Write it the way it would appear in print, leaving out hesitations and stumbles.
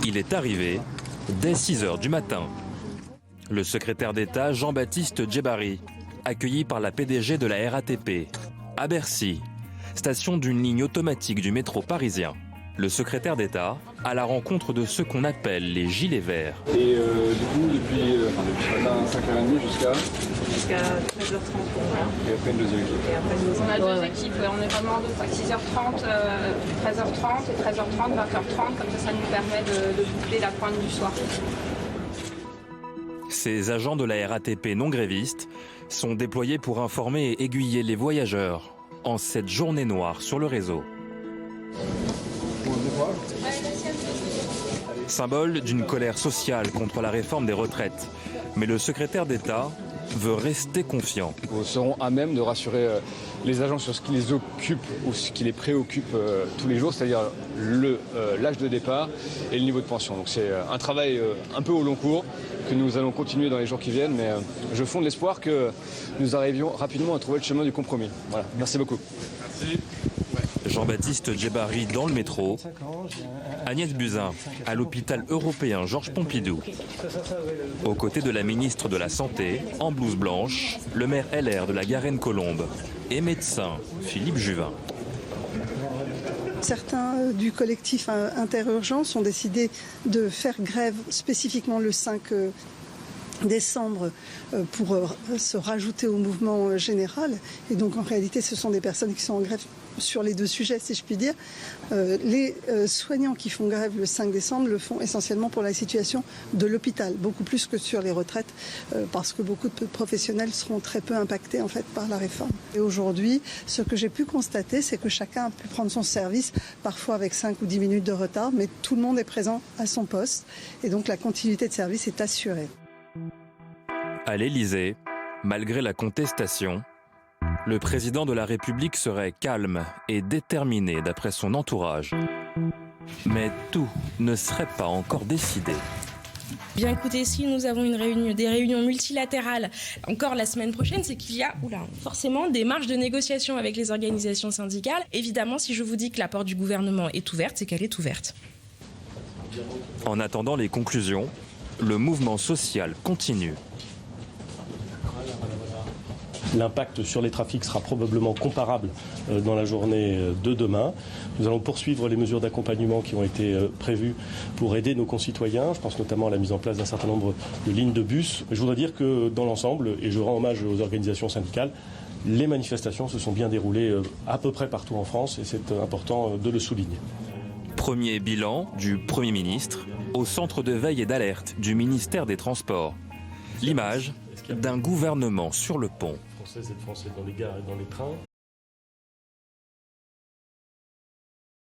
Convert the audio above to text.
Il est arrivé dès 6 h du matin. Le secrétaire d'État Jean-Baptiste Djebari, accueilli par la PDG de la RATP, à Bercy, station d'une ligne automatique du métro parisien. Le secrétaire d'État à la rencontre de ceux qu'on appelle les gilets verts. Et du coup, depuis ce matin, 5h30 jusqu'à 13h30. Et après une deuxième équipe. On a deux équipes, on est vraiment en deux, 6h30, 13h30 et 13h30, 20h30, comme ça nous permet de boucler la pointe du soir. Ces agents de la RATP non grévistes sont déployés pour informer et aiguiller les voyageurs en cette journée noire sur le réseau. Symbole d'une colère sociale contre la réforme des retraites. Mais le secrétaire d'État veut rester confiant. Nous serons à même de rassurer les agents sur ce qui les occupe ou ce qui les préoccupe tous les jours, c'est-à-dire l'âge de départ et le niveau de pension. Donc c'est un travail un peu au long cours que nous allons continuer dans les jours qui viennent, mais je fonde l'espoir que nous arrivions rapidement à trouver le chemin du compromis. Voilà, merci beaucoup. Merci. Jean-Baptiste Djebari dans le métro, Agnès Buzyn à l'hôpital européen Georges Pompidou. Aux côtés de la ministre de la Santé, en blouse blanche, le maire LR de la Garenne-Colombes et médecin Philippe Juvin. Certains du collectif Interurgence ont décidé de faire grève spécifiquement le 5 décembre pour se rajouter au mouvement général. Et donc en réalité ce sont des personnes qui sont en grève sur les deux sujets, si je puis dire. Les soignants qui font grève le 5 décembre le font essentiellement pour la situation de l'hôpital, beaucoup plus que sur les retraites, parce que beaucoup de professionnels seront très peu impactés en fait par la réforme. Et aujourd'hui, ce que j'ai pu constater, c'est que chacun a pu prendre son service, parfois avec 5 ou 10 minutes de retard, mais tout le monde est présent à son poste, et donc la continuité de service est assurée. À l'Élysée, malgré la contestation, le président de la République serait calme et déterminé d'après son entourage. Mais tout ne serait pas encore décidé. Bien écoutez, si nous avons des réunions multilatérales encore la semaine prochaine, c'est qu'il y a forcément des marges de négociation avec les organisations syndicales. Évidemment, si je vous dis que la porte du gouvernement est ouverte, c'est qu'elle est ouverte. En attendant les conclusions, le mouvement social continue. L'impact sur les trafics sera probablement comparable dans la journée de demain. Nous allons poursuivre les mesures d'accompagnement qui ont été prévues pour aider nos concitoyens. Je pense notamment à la mise en place d'un certain nombre de lignes de bus. Je voudrais dire que dans l'ensemble, et je rends hommage aux organisations syndicales, les manifestations se sont bien déroulées à peu près partout en France et c'est important de le souligner. Premier bilan du Premier ministre au centre de veille et d'alerte du ministère des Transports. L'image d'un gouvernement sur le pont. Françaises et Français dans les gares et dans les trains.